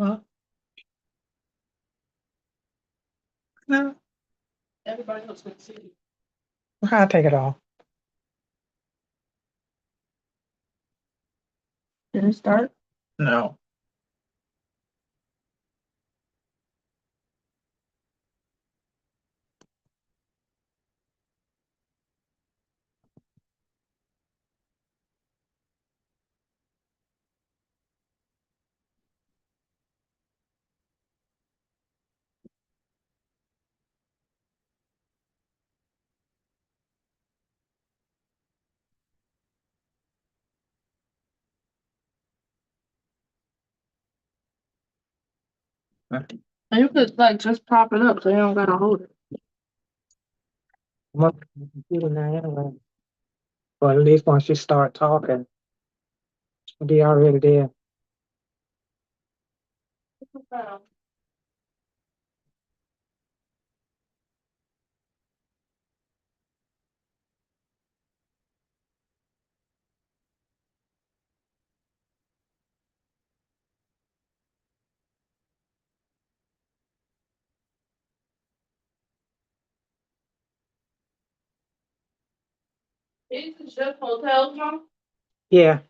Huh? No. Everybody else can see. I'll take it off. Did it start? No. I'm And you could like just pop it up so you don't gotta hold it. up on the computer now anyway. But at least once you start talking, it'll be already there. These is just hotels, John? Yeah.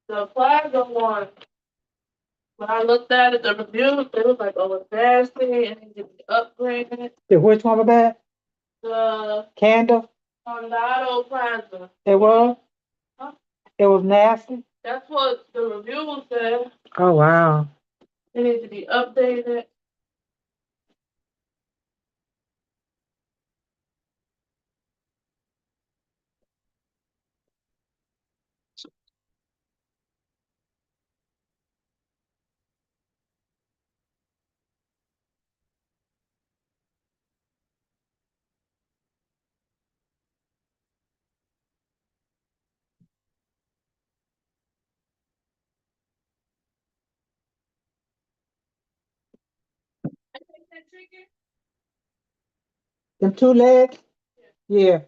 The Plaza one, when I looked at it, the reviews, they was like, oh, it's nasty and it needs to be upgraded. The which one was that? The Candle? Condado Plaza. It was? Huh? It was nasty? That's what the reviews said. Oh wow. It needs to be updated. Them two legs? Yeah.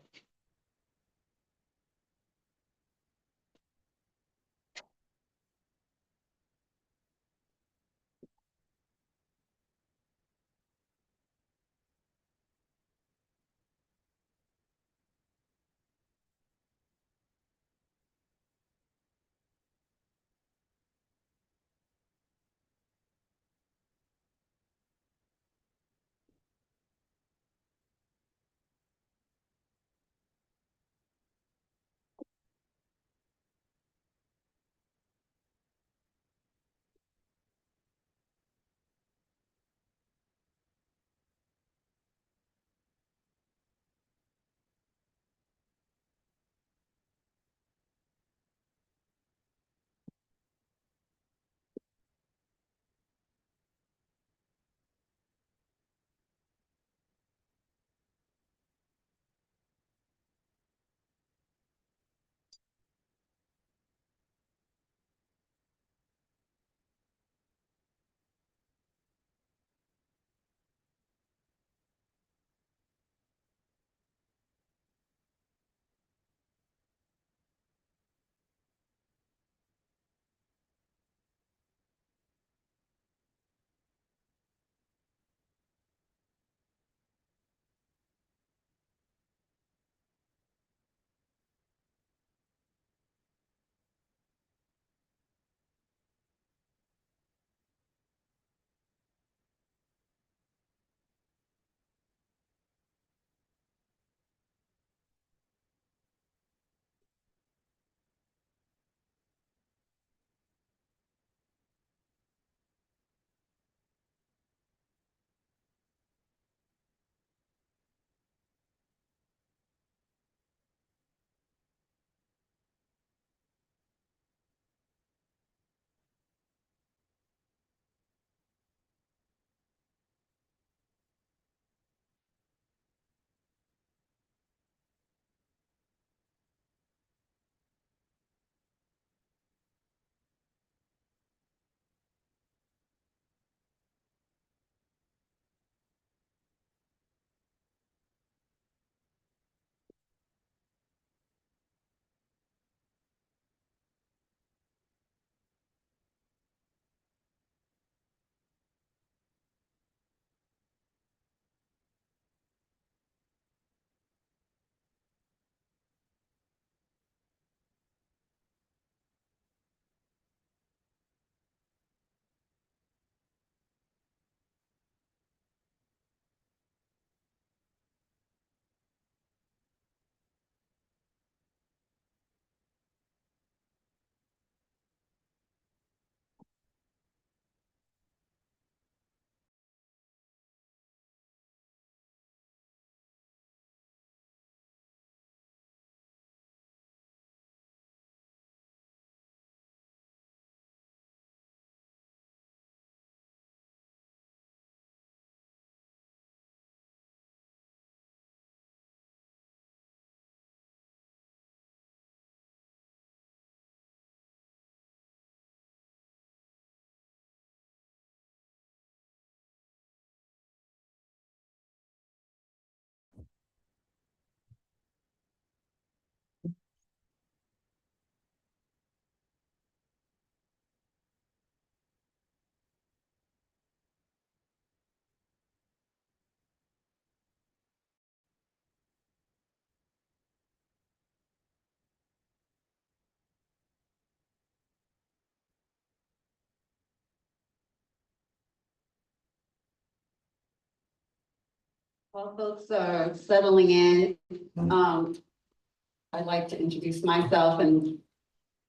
While folks are settling in, I'd like to introduce myself and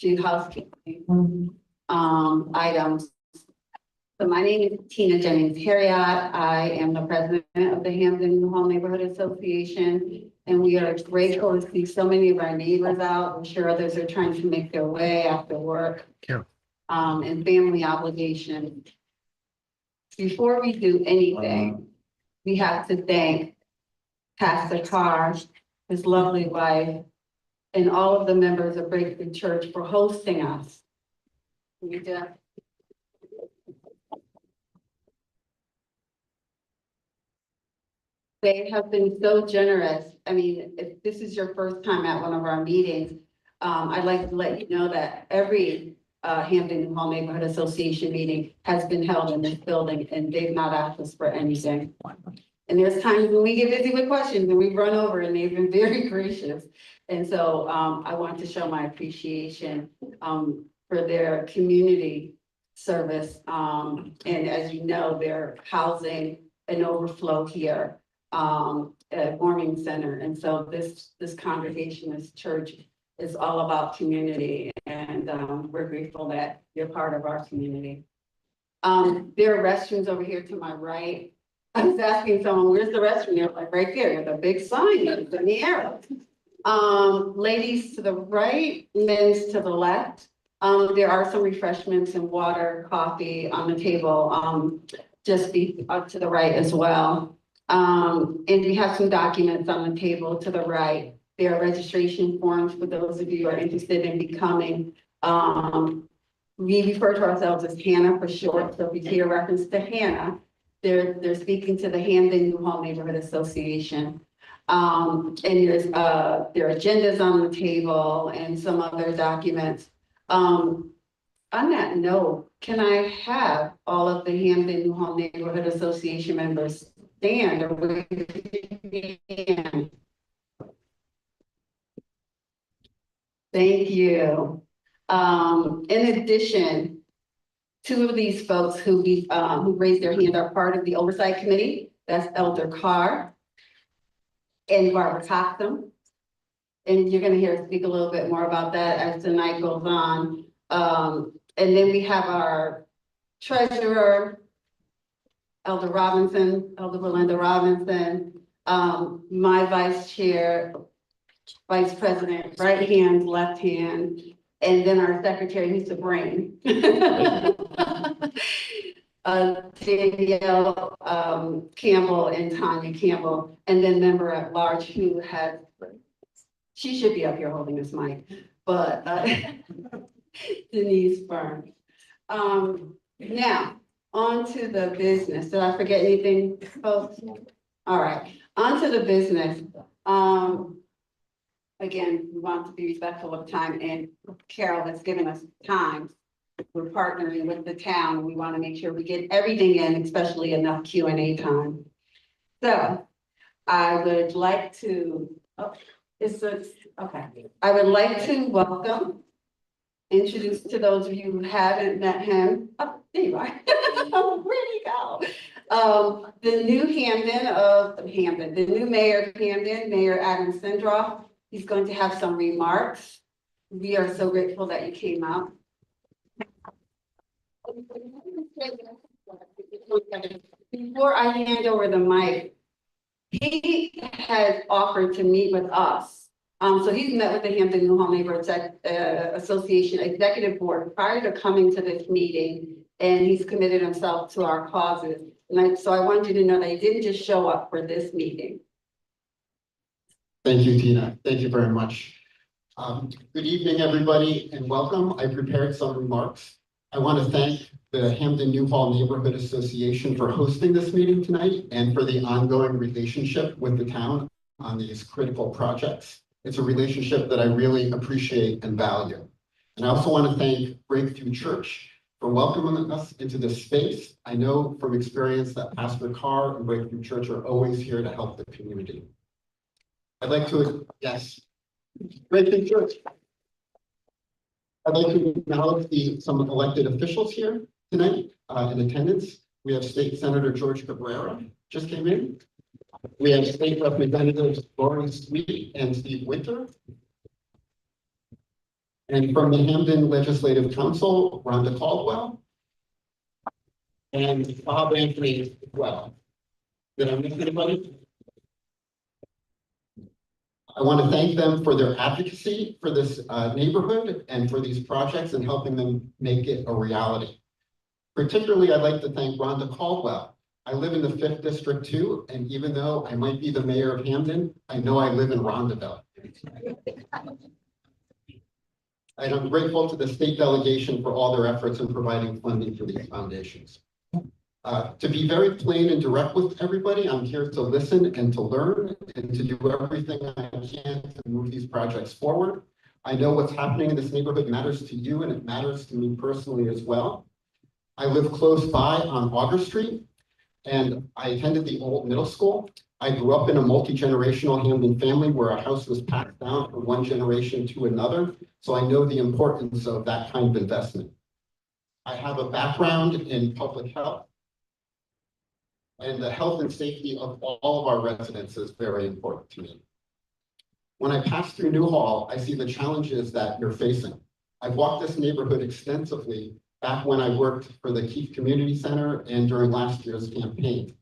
do housekeeping items. So my name is Tina Jennings Harriott. I am the president of the Hampton Newhall Neighborhood Association, and we are grateful to see so many of our neighbors out. I'm sure others are trying to make their way after work and family obligation. Before we do anything, we have to thank Pastor Carr, his lovely wife, and all of the members of Breakthrough Church for hosting us. They have been so generous. I mean, if this is your first time at one of our meetings, I'd like to let you know that every Hampton Newhall Neighborhood Association meeting has been held in this building, and they've not asked us for anything. And there's times when we get busy with questions and we run over, and they've been very gracious. And so I want to show my appreciation for their community service. And as you know, they're housing an overflow here at Warming Center. And so this congregation, this church, is all about community, and we're grateful that you're part of our community. There are restrooms over here to my right. I was asking someone, where's the restroom? They're like, right there, the big sign is in the arrow. Ladies to the right, men's to the left. There are some refreshments and water, coffee on the table, just be up to the right as well. And we have some documents on the table to the right. There are registration forms for those of you who are interested in becoming, we refer to ourselves as HANA for short. So if you hear reference to HANA, they're speaking to the Hampton Newhall Neighborhood Association. And there are agendas on the table and some other documents. On that note, can I have all of the Hampton Newhall Neighborhood Association members stand or raise your hand? Thank you. In addition, two of these folks who raised their hand are part of the oversight committee. That's Elder Carr and Barbara Coxum. And you're going to hear us speak a little bit more about that as the night goes on. And then we have our treasurer, Elder Robinson, Elder Belinda Robinson, my vice chair, vice president, right hand, left hand, and then our secretary, who's the brain. Danielle Campbell and Tanya Campbell, and then member at large who has, she should be up here holding this mic, but Denise Byrne. Now, on to the business. Did I forget anything, folks? All right, on to the business. Again, we want to be respectful of time, and Carol has given us time. We're partnering with the town. We want to make sure we get everything in, especially enough Q&A time. So I would like to, I would like to welcome, introduce to those of you who haven't met him. Oh, there you are. Where'd he go? The new the new mayor of Hampton, Mayor Adam Sindroff. He's going to have some remarks. We are so grateful that you came out. Before I hand over the mic, he has offered to meet with us. So he's met with the Hampton Newhall Neighborhood Association Executive Board prior to coming to this meeting, and he's committed himself to our causes. And so I want you to know that he didn't just show up for this meeting. Thank you, Tina. Thank you very much. Good evening, everybody, and welcome. I prepared some remarks. I want to thank the Hampton Newhall Neighborhood Association for hosting this meeting tonight and for the ongoing relationship with the town on these critical projects. It's a relationship that I really appreciate and value. And I also want to thank Breakthrough Church for welcoming us into this space. I know from experience that Pastor Carr and Breakthrough Church are always here to help the community. I'd like to, yes, Breakthrough Church. I'd like to acknowledge some elected officials here tonight in attendance. We have State Senator George Cabrera just came in. We have State Representatives Lauren Sweet and Steve Winter. And from the Hampden Legislative Council, Rhonda Caldwell. And Bob Anthony as well. Did I miss anybody? I want to thank them for their advocacy for this neighborhood and for these projects and helping them make it a reality. Particularly, I'd like to thank Rhonda Caldwell. I live in the 5th District too, and even though I might be the mayor of Hampden, I know I live in Rondaville. And I'm grateful to the state delegation for all their efforts in providing funding for these foundations. To be very plain and direct with everybody, I'm here to listen and to learn and to do everything I can to move these projects forward. I know what's happening in this neighborhood matters to you and it matters to me personally as well. I live close by on Auger Street and I attended the old middle school. I grew up in a multi-generational Hampden family where a house was passed down from one generation to another. So I know the importance of that kind of investment. I have a background in public health. And the health and safety of all of our residents is very important to me. When I pass through Newhall, I see the challenges that you're facing. I've walked this neighborhood extensively back when I worked for the Keith Community Center and during last year's campaign.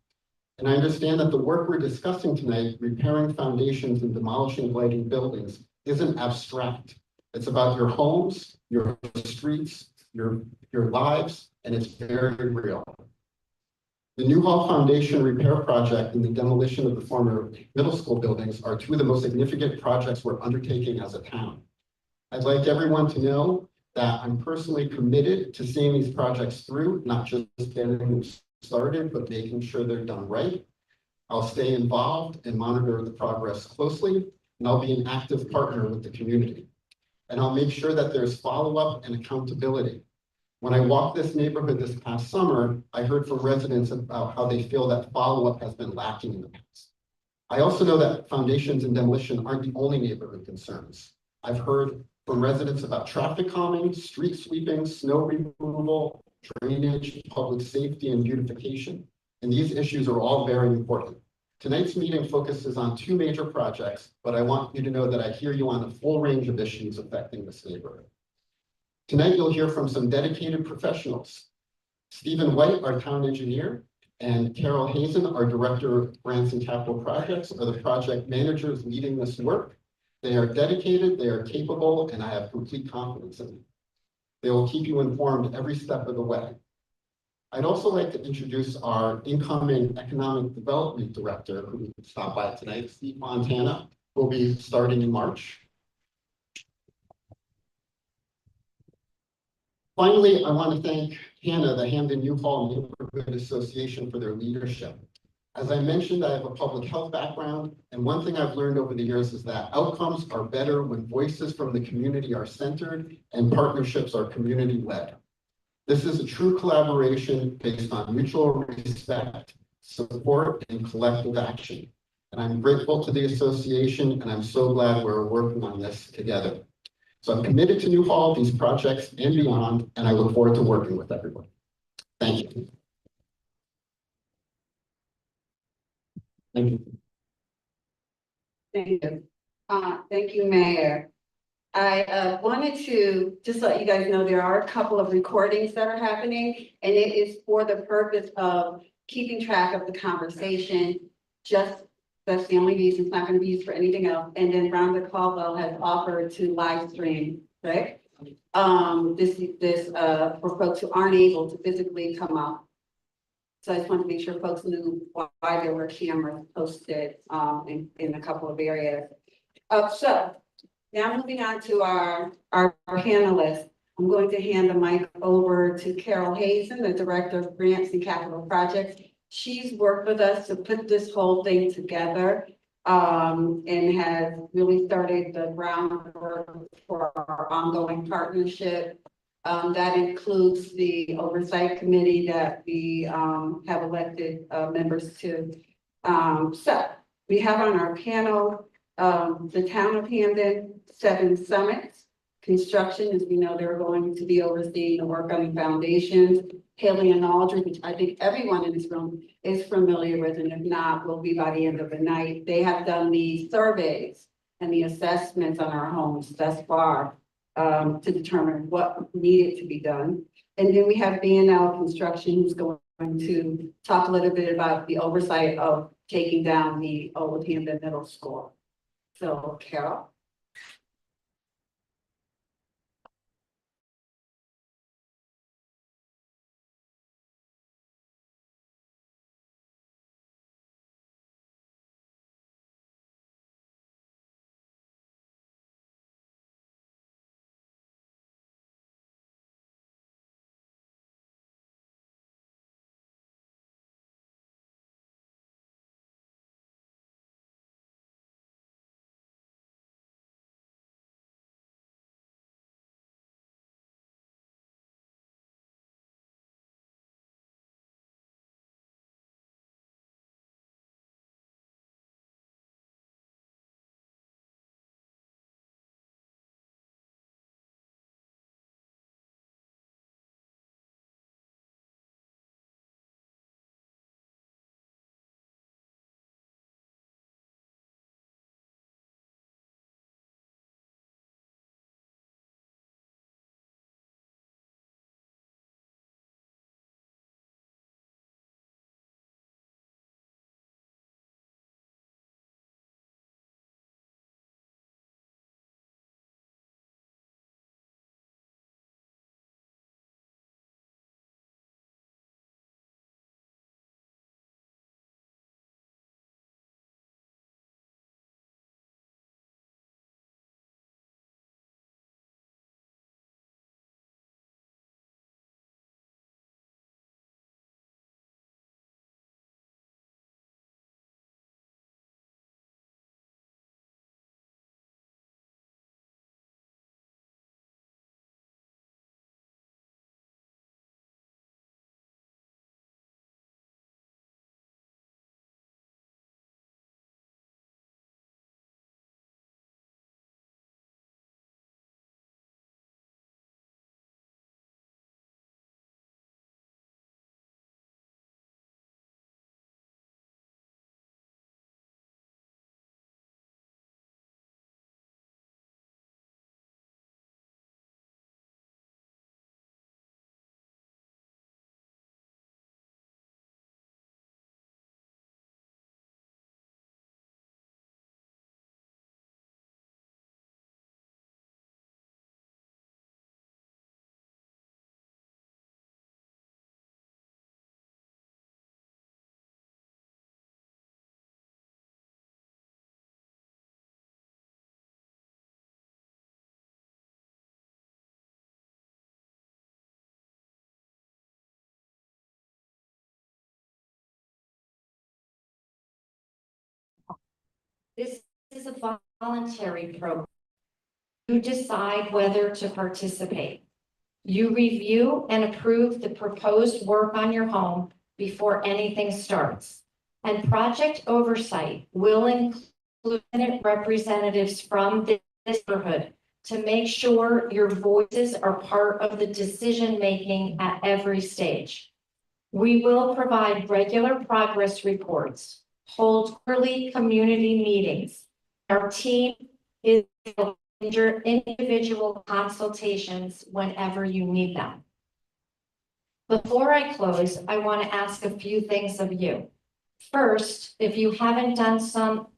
And I understand that the work we're discussing tonight, repairing foundations and demolishing blighting buildings, isn't abstract. It's about your homes, your streets, your lives, and it's very real. The Newhall Foundation Repair Project and the demolition of the former middle school buildings are two of the most significant projects we're undertaking as a town. I'd like everyone to know that I'm personally committed to seeing these projects through, not just getting them started, but making sure they're done right. I'll stay involved and monitor the progress closely, and I'll be an active partner with the community. And I'll make sure that there's follow-up and accountability. When I walked this neighborhood this past summer, I heard from residents about how they feel that follow-up has been lacking in the past. I also know that foundations and demolition aren't the only neighborhood concerns. I've heard from residents about traffic calming, street sweeping, snow removal, drainage, public safety, and beautification. And these issues are all very important. Tonight's meeting focuses on two major projects, but I want you to know that I hear you on a full range of issues affecting this neighborhood. Tonight, you'll hear from some dedicated professionals. Stephen White, our town engineer, and Carol Hazen, our director of grants and capital projects, are the project managers leading this work. They are dedicated, they are capable, and I have complete confidence in them. They will keep you informed every step of the way. I'd also like to introduce our incoming economic development director, who stopped by tonight, Steve Montana, who will be starting in March. Finally, I want to thank HANA, the Hampden Newhall Neighborhood Association, for their leadership. As I mentioned, I have a public health background, and one thing I've learned over the years is that outcomes are better when voices from the community are centered and partnerships are community-led. This is a true collaboration based on mutual respect, support, and collective action. And I'm grateful to the association, and I'm so glad we're working on this together. So I'm committed to Newhall, these projects, and beyond, and I look forward to working with everyone. Thank you. Thank you. Thank you. Thank you, Mayor. I wanted to just let you guys know there are a couple of recordings that are happening, and it is for the purpose of keeping track of the conversation. That's the only reason. It's not going to be used for anything else. And then Rhonda Caldwell has offered to live stream, right? This for folks who aren't able to physically come up. So I just wanted to make sure folks knew why there were cameras posted in a couple of areas. So now moving on to our panelists, I'm going to hand the mic over to Carol Hazen, the Director of Grants and Capital Projects. She's worked with us to put this whole thing together and has really started the groundwork for our ongoing partnership. That includes the oversight committee that we have elected members to. So we have on our panel the Town of Hampden 7 Summits, Construction, as we know, they're going to be overseeing the work on the foundations. Haley and Aldridge, which I think everyone in this room is familiar with, and if not, will be by the end of the night. They have done the surveys and the assessments on our homes thus far to determine what needed to be done. And then we have B&L Construction, who's going to talk a little bit about the oversight of taking down the Old Hampton Middle School. So, Carol. This is a voluntary program. You decide whether to participate. You review and approve the proposed work on your home before anything starts. And project oversight will include representatives from this neighborhood to make sure your voices are part of the decision-making at every stage. We will provide regular progress reports, hold quarterly community meetings. Our team is individual consultations whenever you need them. Before I close, I want to ask a few things of you. First, if you haven't done so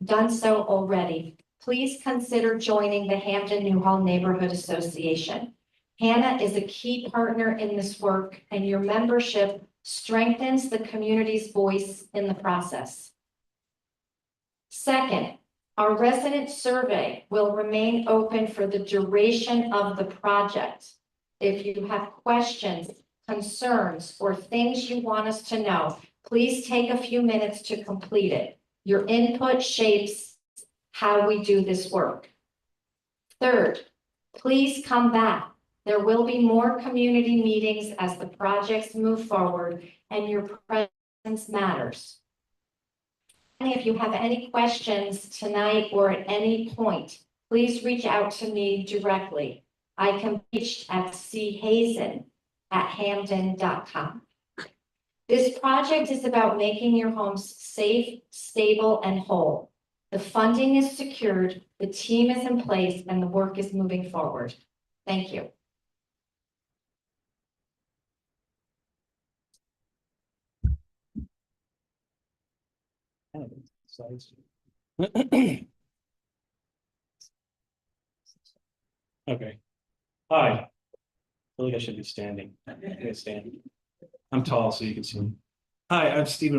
already, please consider joining the Hampton Newhall Neighborhood Association. Hannah is a key partner in this work, and your membership strengthens the community's voice in the process. Second, our resident survey will remain open for the duration of the project. If you have questions, concerns, or things you want us to know, please take a few minutes to complete it. Your input shapes how we do this work. Third, please come back. There will be more community meetings as the projects move forward, and your presence matters. And if you have any questions tonight or at any point, please reach out to me directly. I can be reached at chazen@hamden.com. This project is about making your homes safe, stable, and whole. The funding is secured, the team is in place, and the work is moving forward. Thank you. Okay. Hi. I feel like I should be standing. I'm gonna stand. I'm tall, so you can see me. Hi, I'm Stephen